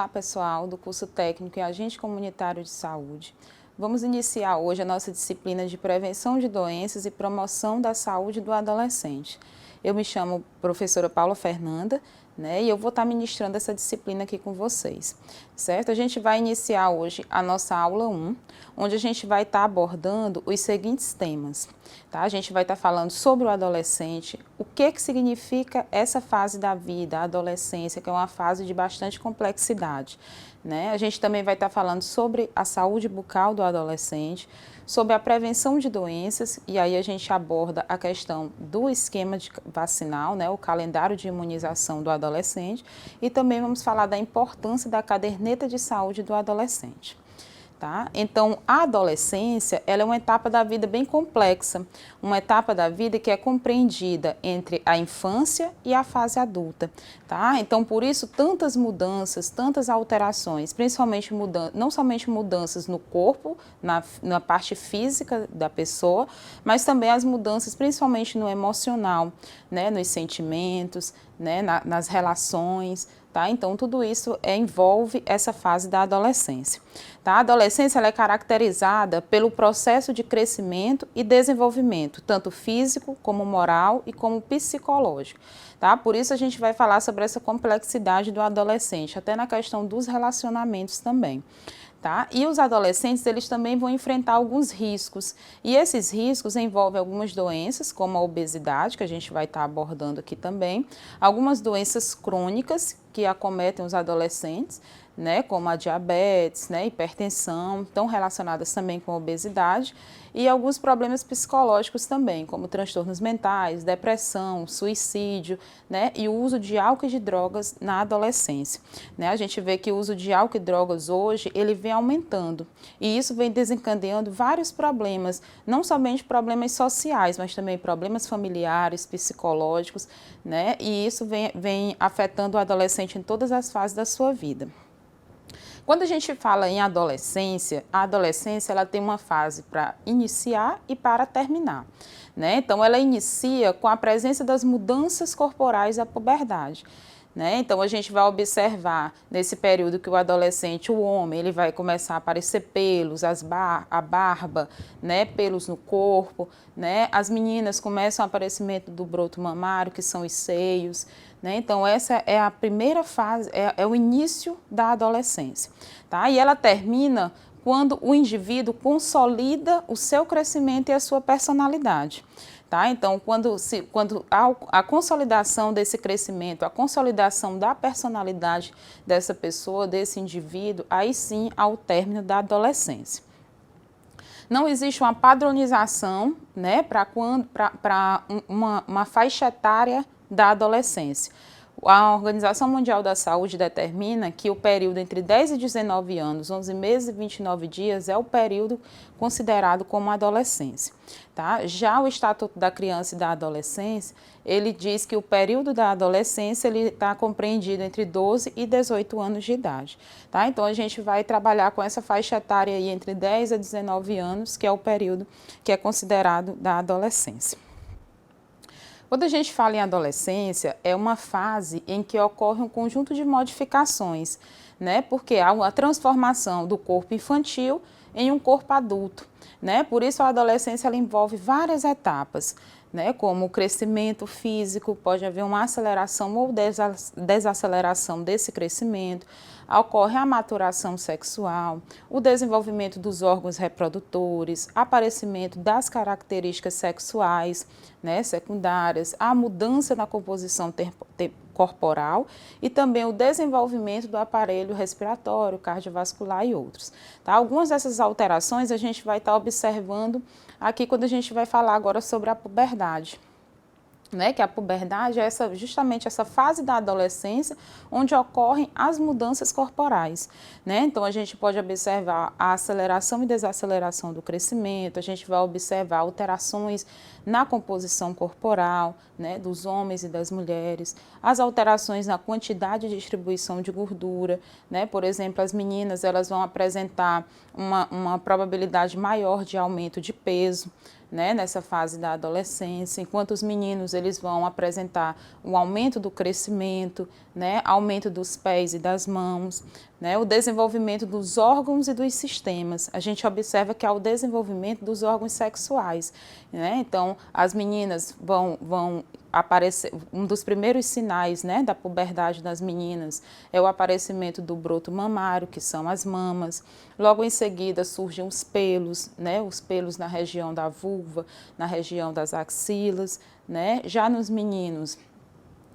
Olá, pessoal do curso técnico em agente comunitário de saúde. Vamos iniciar hoje a nossa disciplina de prevenção de doenças e promoção da saúde do adolescente. Eu me chamo professora Paula Fernanda, e eu vou estar ministrando essa disciplina aqui com vocês, certo? A gente vai iniciar hoje a nossa aula 1, onde a gente vai estar abordando os seguintes temas, tá? A gente vai estar falando sobre o adolescente, o que significa essa fase da vida, a adolescência, que é uma fase de bastante complexidade, A gente também vai estar falando sobre a saúde bucal do adolescente, sobre a prevenção de doenças, e aí a gente aborda a questão do esquema vacinal, o calendário de imunização do adolescente, e também vamos falar da importância da caderneta de saúde do adolescente. Tá? Então, a adolescência ela é uma etapa da vida bem complexa, uma etapa da vida que é compreendida entre a infância e a fase adulta. Tá? Então, por isso, tantas mudanças, tantas alterações, principalmente não somente mudanças no corpo, na parte física da pessoa, mas também as mudanças principalmente no emocional, nos sentimentos, nas relações. Tá? Então, tudo isso envolve essa fase da adolescência. Tá? A adolescência ela é caracterizada pelo processo de crescimento e desenvolvimento, tanto físico, como moral e como psicológico. Tá? Por isso a gente vai falar sobre essa complexidade do adolescente, até na questão dos relacionamentos também. Tá? E os adolescentes, eles também vão enfrentar alguns riscos, e esses riscos envolvem algumas doenças, como a obesidade, que a gente vai estar abordando aqui também, algumas doenças crônicas que acometem os adolescentes, como a diabetes, hipertensão, estão relacionadas também com a obesidade, e alguns problemas psicológicos também, como transtornos mentais, depressão, suicídio, e o uso de álcool e de drogas na adolescência. A gente vê que o uso de álcool e drogas hoje, ele vem aumentando, e isso vem desencadeando vários problemas, não somente problemas sociais, mas também problemas familiares, psicológicos, e isso vem afetando o adolescente em todas as fases da sua vida. Quando a gente fala em adolescência, a adolescência ela tem uma fase para iniciar e para terminar. Então, ela inicia com a presença das mudanças corporais da puberdade. Então, a gente vai observar nesse período que o adolescente, o homem, ele vai começar a aparecer pelos, a barba, pelos no corpo, As meninas começam o aparecimento do broto mamário, que são os seios, Então, essa é a primeira fase, é o início da adolescência, tá? E ela termina quando o indivíduo consolida o seu crescimento e a sua personalidade. Tá? Então, quando há a consolidação desse crescimento, a consolidação da personalidade dessa pessoa, desse indivíduo, aí sim há o término da adolescência. Não existe uma padronização para uma faixa etária da adolescência. A Organização Mundial da Saúde determina que o período entre 10 e 19 anos, 11 meses e 29 dias, é o período considerado como adolescência. Tá? Já o Estatuto da Criança e da Adolescência, ele diz que o período da adolescência está compreendido entre 12 e 18 anos de idade. Tá? Então, a gente vai trabalhar com essa faixa etária aí entre 10 a 19 anos, que é o período que é considerado da adolescência. Quando a gente fala em adolescência, é uma fase em que ocorre um conjunto de modificações, Porque há uma transformação do corpo infantil em um corpo adulto, Por isso a adolescência ela envolve várias etapas, Como o crescimento físico, pode haver uma aceleração ou desaceleração desse crescimento, ocorre a maturação sexual, o desenvolvimento dos órgãos reprodutores, aparecimento das características sexuais, secundárias, a mudança na composição corporal e também o desenvolvimento do aparelho respiratório, cardiovascular e outros. Tá? Algumas dessas alterações a gente vai estar observando aqui quando a gente vai falar agora sobre a puberdade. Que a puberdade é justamente essa fase da adolescência onde ocorrem as mudanças corporais. Então, a gente pode observar a aceleração e desaceleração do crescimento, a gente vai observar alterações na composição corporal, dos homens e das mulheres, as alterações na quantidade de distribuição de gordura, Por exemplo, as meninas elas vão apresentar uma probabilidade maior de aumento de peso, né, nessa fase da adolescência, enquanto os meninos eles vão apresentar um aumento do crescimento, né, aumento dos pés e das mãos, né, o desenvolvimento dos órgãos e dos sistemas. A gente observa que há o desenvolvimento dos órgãos sexuais, né, então as meninas vão aparecer, um dos primeiros sinais, né, da puberdade das meninas é o aparecimento do broto mamário, que são as mamas. Logo em seguida surgem os pelos, né, os pelos na região da vulva, na região das axilas, né. Já nos meninos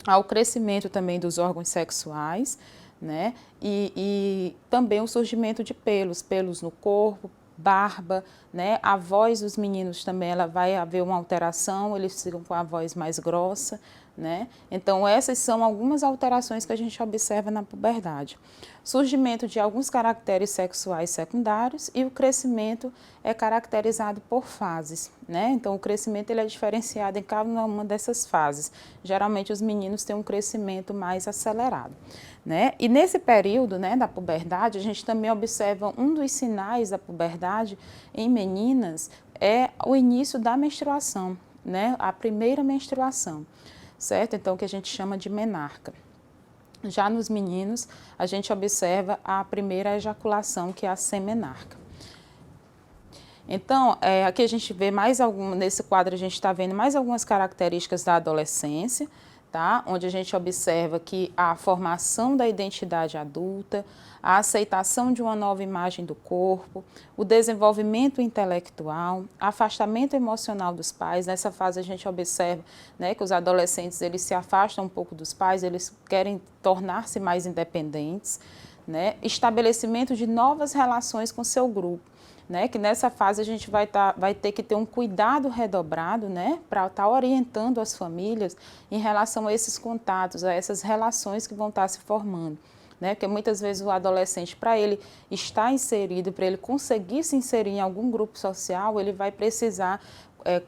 há o crescimento também dos órgãos sexuais, né, e também o surgimento de pelos no corpo, barba, né? A voz dos meninos também, ela vai haver uma alteração, eles ficam com a voz mais grossa, né? Então essas são algumas alterações que a gente observa na puberdade. Surgimento de alguns caracteres sexuais secundários e o crescimento é caracterizado por fases, né? Então o crescimento ele é diferenciado em cada uma dessas fases. Geralmente os meninos têm um crescimento mais acelerado, né? E nesse período, né, da puberdade, a gente também observa um dos sinais da puberdade em meninas é o início da menstruação, né? A primeira menstruação, certo? Então, que a gente chama de menarca. Já nos meninos, a gente observa a primeira ejaculação, que é a semenarca. Então, aqui a gente vê nesse quadro a gente está vendo mais algumas características da adolescência, tá? Onde a gente observa que a formação da identidade adulta, a aceitação de uma nova imagem do corpo, o desenvolvimento intelectual, afastamento emocional dos pais. Nessa fase a gente observa, né, que os adolescentes eles se afastam um pouco dos pais, eles querem tornar-se mais independentes, né? Estabelecimento de novas relações com seu grupo, né, que nessa fase a gente vai ter que ter um cuidado redobrado, né, para estar orientando as famílias em relação a esses contatos, a essas relações que vão estar se formando, né, porque muitas vezes o adolescente, para ele estar inserido, para ele conseguir se inserir em algum grupo social, ele vai precisar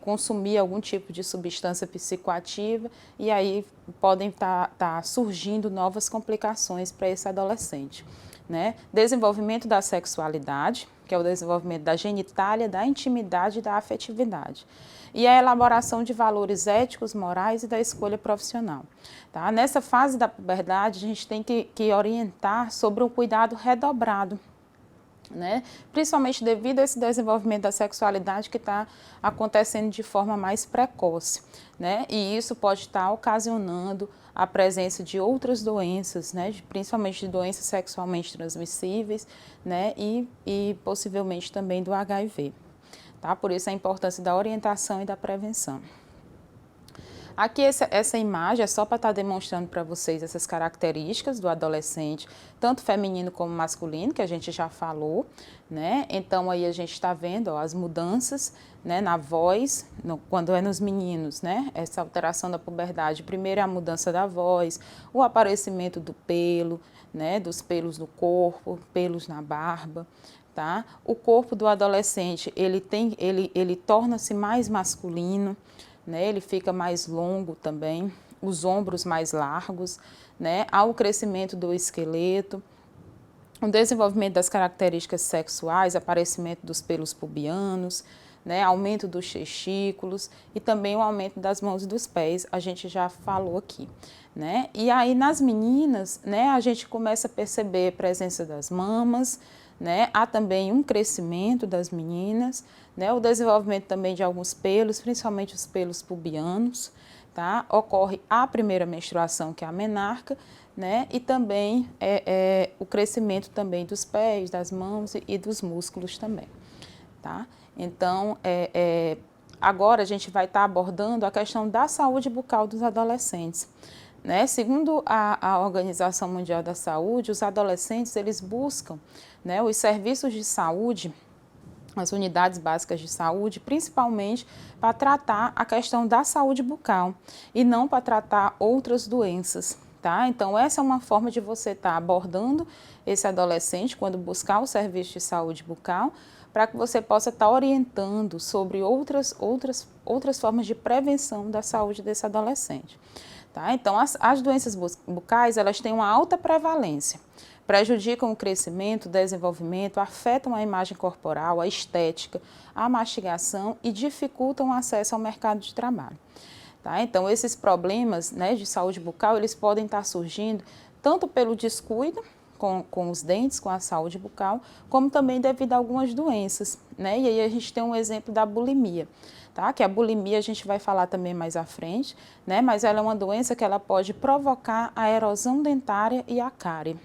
consumir algum tipo de substância psicoativa e aí podem estar surgindo novas complicações para esse adolescente, né. Desenvolvimento da sexualidade, que é o desenvolvimento da genitália, da intimidade e da afetividade. E a elaboração de valores éticos, morais e da escolha profissional. Tá? Nessa fase da puberdade, a gente tem que orientar sobre um cuidado redobrado, né? Principalmente devido a esse desenvolvimento da sexualidade que está acontecendo de forma mais precoce, né? E isso pode estar ocasionando a presença de outras doenças, né? Principalmente de doenças sexualmente transmissíveis, né? E possivelmente também do HIV. Tá? Por isso a importância da orientação e da prevenção. Aqui essa imagem é só para estar demonstrando para vocês essas características do adolescente, tanto feminino como masculino, que a gente já falou, né? Então aí a gente está vendo as mudanças, né, na voz, quando é nos meninos, né? Essa alteração da puberdade. Primeiro é a mudança da voz, o aparecimento do pelo, né, dos pelos no corpo, pelos na barba. Tá? O corpo do adolescente ele torna-se mais masculino, né? Ele fica mais longo também, os ombros mais largos, né? Há o crescimento do esqueleto, o desenvolvimento das características sexuais, aparecimento dos pelos pubianos, né? Aumento dos testículos e também o aumento das mãos e dos pés, a gente já falou aqui, né? E aí nas meninas, né, a gente começa a perceber a presença das mamas, né? Há também um crescimento das meninas, né? O desenvolvimento também de alguns pelos, principalmente os pelos pubianos, tá? Ocorre a primeira menstruação, que é a menarca, né? E também o crescimento também dos pés, das mãos e dos músculos também, tá? Então, agora a gente vai estar abordando a questão da saúde bucal dos adolescentes. Né? Segundo a Organização Mundial da Saúde, os adolescentes eles buscam, né, os serviços de saúde, as unidades básicas de saúde, principalmente para tratar a questão da saúde bucal e não para tratar outras doenças. Tá? Então, essa é uma forma de você estar abordando esse adolescente quando buscar o serviço de saúde bucal, para que você possa estar orientando sobre outras formas de prevenção da saúde desse adolescente. Tá? Então, as doenças bucais, elas têm uma alta prevalência, prejudicam o crescimento, o desenvolvimento, afetam a imagem corporal, a estética, a mastigação e dificultam o acesso ao mercado de trabalho. Tá? Então, esses problemas, né, de saúde bucal, eles podem estar surgindo tanto pelo descuido com os dentes, com a saúde bucal, como também devido a algumas doenças, né? E aí a gente tem um exemplo da bulimia, tá? Que a bulimia a gente vai falar também mais à frente, né? Mas ela é uma doença que ela pode provocar a erosão dentária e a cárie.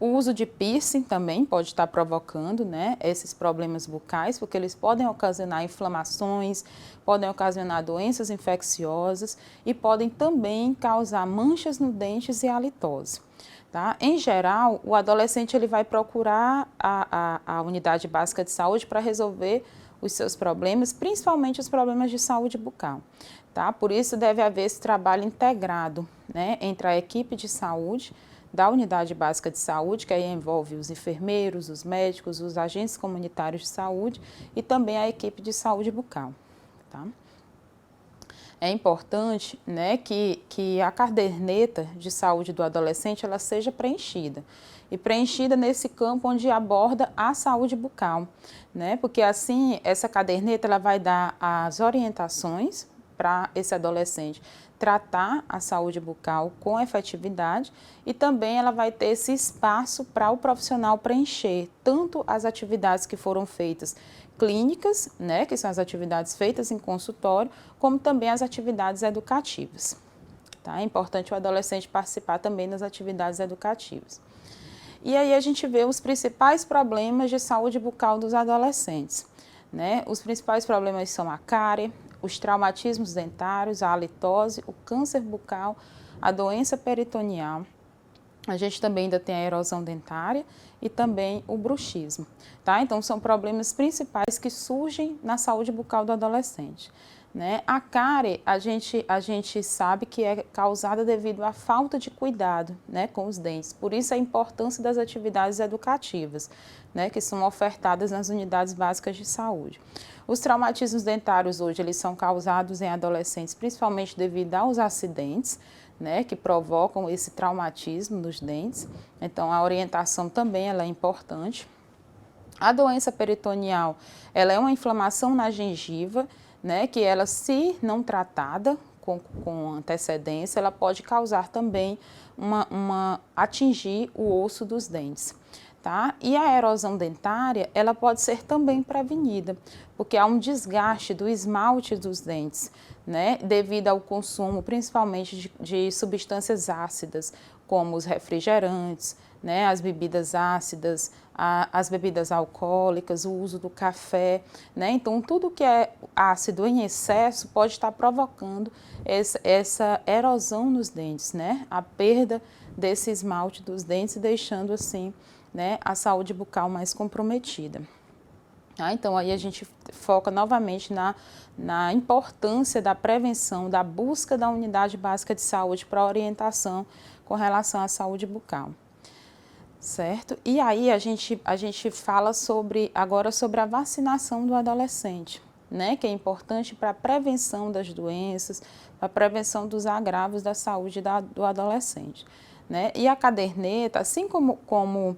O uso de piercing também pode estar provocando, né, esses problemas bucais, porque eles podem ocasionar inflamações, podem ocasionar doenças infecciosas e podem também causar manchas no dentes e halitose. Tá? Em geral, o adolescente ele vai procurar a unidade básica de saúde para resolver os seus problemas, principalmente os problemas de saúde bucal. Tá? Por isso deve haver esse trabalho integrado, né, entre a equipe de saúde da unidade básica de saúde, que aí envolve os enfermeiros, os médicos, os agentes comunitários de saúde e também a equipe de saúde bucal. Tá? É importante, né, que a caderneta de saúde do adolescente ela seja preenchida. E preenchida nesse campo onde aborda a saúde bucal, né? Porque assim, essa caderneta ela vai dar as orientações para esse adolescente tratar a saúde bucal com efetividade e também ela vai ter esse espaço para o profissional preencher tanto as atividades que foram feitas clínicas, né, que são as atividades feitas em consultório, como também as atividades educativas. Tá? É importante o adolescente participar também das atividades educativas. E aí a gente vê os principais problemas de saúde bucal dos adolescentes, né? Os principais problemas são a cárie, os traumatismos dentários, a halitose, o câncer bucal, a doença peritoneal. A gente também ainda tem a erosão dentária e também o bruxismo, tá? Então, são problemas principais que surgem na saúde bucal do adolescente, né? A cárie, a gente sabe que é causada devido à falta de cuidado, né, com os dentes. Por isso, a importância das atividades educativas, né, que são ofertadas nas unidades básicas de saúde. Os traumatismos dentários hoje, eles são causados em adolescentes, principalmente devido aos acidentes, né, que provocam esse traumatismo nos dentes. Então, a orientação também ela é importante. A doença peritoneal, ela é uma inflamação na gengiva, né, que ela, se não tratada com antecedência, ela pode causar também atingir o osso dos dentes. Tá? E a erosão dentária, ela pode ser também prevenida, porque há um desgaste do esmalte dos dentes, né, devido ao consumo principalmente de substâncias ácidas, como os refrigerantes, né, as bebidas ácidas, as bebidas alcoólicas, o uso do café, né? Então, tudo que é ácido em excesso pode estar provocando essa erosão nos dentes, né? A perda desse esmalte dos dentes e deixando assim, né, a saúde bucal mais comprometida. Então, aí a gente foca novamente na importância da prevenção, da busca da unidade básica de saúde para orientação com relação à saúde bucal. Certo? E aí a gente fala agora sobre a vacinação do adolescente, né? Que é importante para a prevenção das doenças, para a prevenção dos agravos da saúde do adolescente. Né? E a caderneta, assim como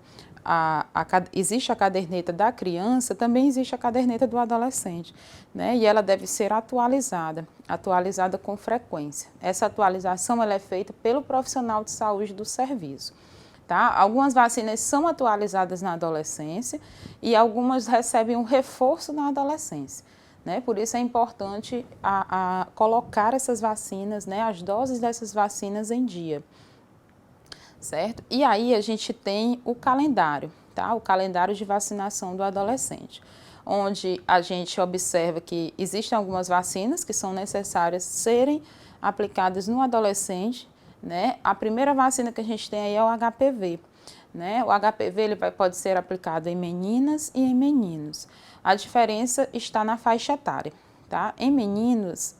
existe a caderneta da criança, também existe a caderneta do adolescente, né? E ela deve ser atualizada com frequência. Essa atualização ela é feita pelo profissional de saúde do serviço. Tá? Algumas vacinas são atualizadas na adolescência e algumas recebem um reforço na adolescência. Né? Por isso é importante colocar essas vacinas, né, as doses dessas vacinas em dia. Certo? E aí a gente tem o calendário, tá? O calendário de vacinação do adolescente, onde a gente observa que existem algumas vacinas que são necessárias serem aplicadas no adolescente, né? A primeira vacina que a gente tem aí é o HPV, né? O HPV ele pode ser aplicado em meninas e em meninos. A diferença está na faixa etária. Tá? Em meninas,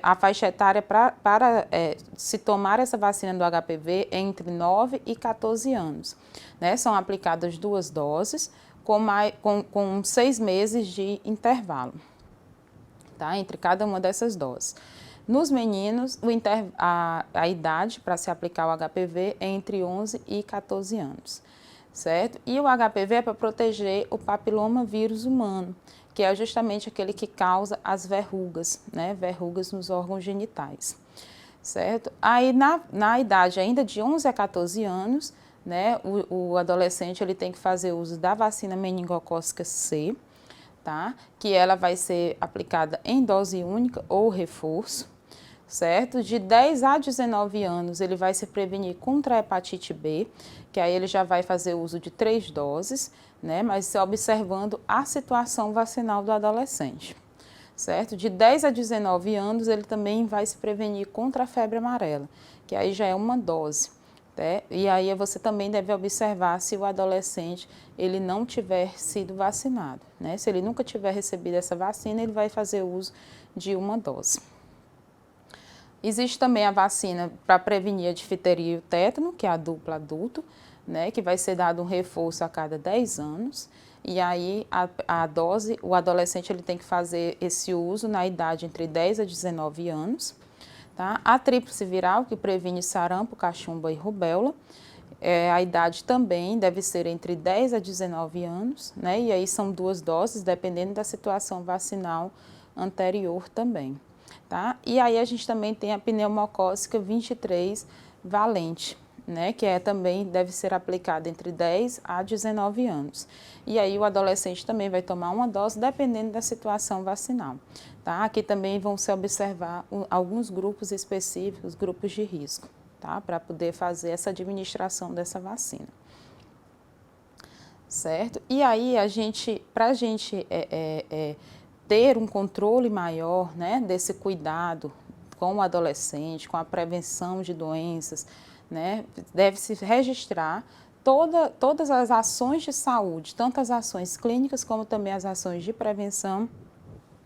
a faixa etária para se tomar essa vacina do HPV é entre 9 e 14 anos. Né? São aplicadas 2 doses com 6 meses de intervalo, tá? Entre cada uma dessas doses. Nos meninos, a idade para se aplicar o HPV é entre 11 e 14 anos, certo? E o HPV é para proteger o papiloma vírus humano, que é justamente aquele que causa as verrugas, né? Verrugas nos órgãos genitais, certo? Aí, na idade ainda de 11 a 14 anos, né, o adolescente ele tem que fazer uso da vacina meningocócica C, tá? Que ela vai ser aplicada em dose única ou reforço, certo? De 10 a 19 anos, ele vai se prevenir contra a hepatite B, que aí ele já vai fazer uso de 3 doses, né? Mas observando a situação vacinal do adolescente, certo? De 10 a 19 anos, ele também vai se prevenir contra a febre amarela, que aí já é uma dose. Né? E aí você também deve observar se o adolescente ele não tiver sido vacinado, né? Se ele nunca tiver recebido essa vacina, ele vai fazer uso de uma dose. Existe também a vacina para prevenir a difteria e o tétano, que é a dupla adulto, né? Que vai ser dado um reforço a cada 10 anos. E aí a dose, o adolescente ele tem que fazer esse uso na idade entre 10 a 19 anos. Tá? A tríplice viral, que previne sarampo, cachumba e rubéola, a idade também deve ser entre 10 a 19 anos, né? E aí são 2 doses, dependendo da situação vacinal anterior também. Tá? E aí a gente também tem a pneumocócica 23 valente, né? Que também deve ser aplicada entre 10 a 19 anos. E aí o adolescente também vai tomar uma dose, dependendo da situação vacinal. Tá? Aqui também vão se observar alguns grupos específicos, grupos de risco, tá? Para poder fazer essa administração dessa vacina. Certo? E aí, para a gente ter um controle maior, né, desse cuidado com o adolescente, com a prevenção de doenças, né, deve-se registrar todas as ações de saúde, tanto as ações clínicas como também as ações de prevenção,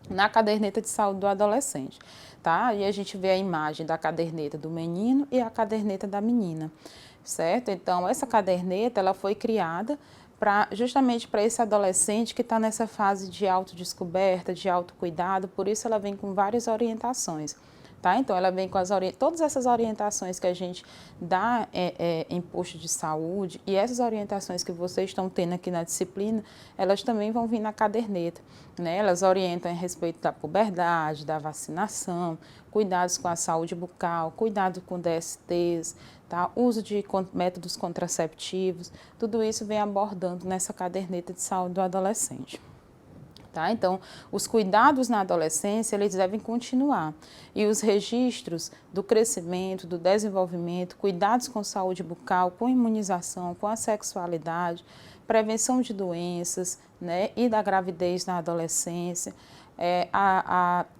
na caderneta de saúde do adolescente, tá? E a gente vê a imagem da caderneta do menino e a caderneta da menina, certo? Então, essa caderneta, ela foi criada justamente para esse adolescente que está nessa fase de autodescoberta, de autocuidado, por isso ela vem com várias orientações. Tá? Então, ela vem com todas essas orientações que a gente dá em posto de saúde e essas orientações que vocês estão tendo aqui na disciplina, elas também vão vir na caderneta. Né? Elas orientam a respeito da puberdade, da vacinação, cuidados com a saúde bucal, cuidado com DSTs, tá? Uso de métodos contraceptivos, tudo isso vem abordando nessa caderneta de saúde do adolescente. Tá? Então, os cuidados na adolescência, eles devem continuar. E os registros do crescimento, do desenvolvimento, cuidados com saúde bucal, com imunização, com a sexualidade, prevenção de doenças, né, e da gravidez na adolescência,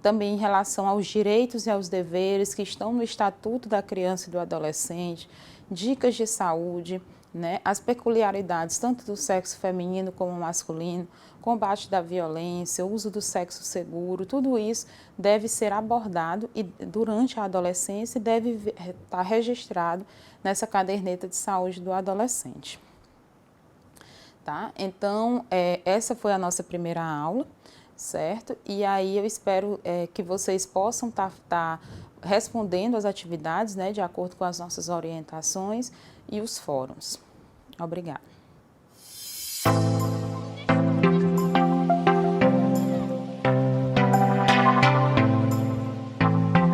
também em relação aos direitos e aos deveres que estão no Estatuto da Criança e do Adolescente, dicas de saúde, né, as peculiaridades tanto do sexo feminino como masculino, combate da violência, uso do sexo seguro, tudo isso deve ser abordado e durante a adolescência deve estar registrado nessa caderneta de saúde do adolescente. Tá? Então, essa foi a nossa primeira aula, certo? E aí eu espero que vocês possam estar respondendo às atividades, né, de acordo com as nossas orientações e os fóruns. Obrigada.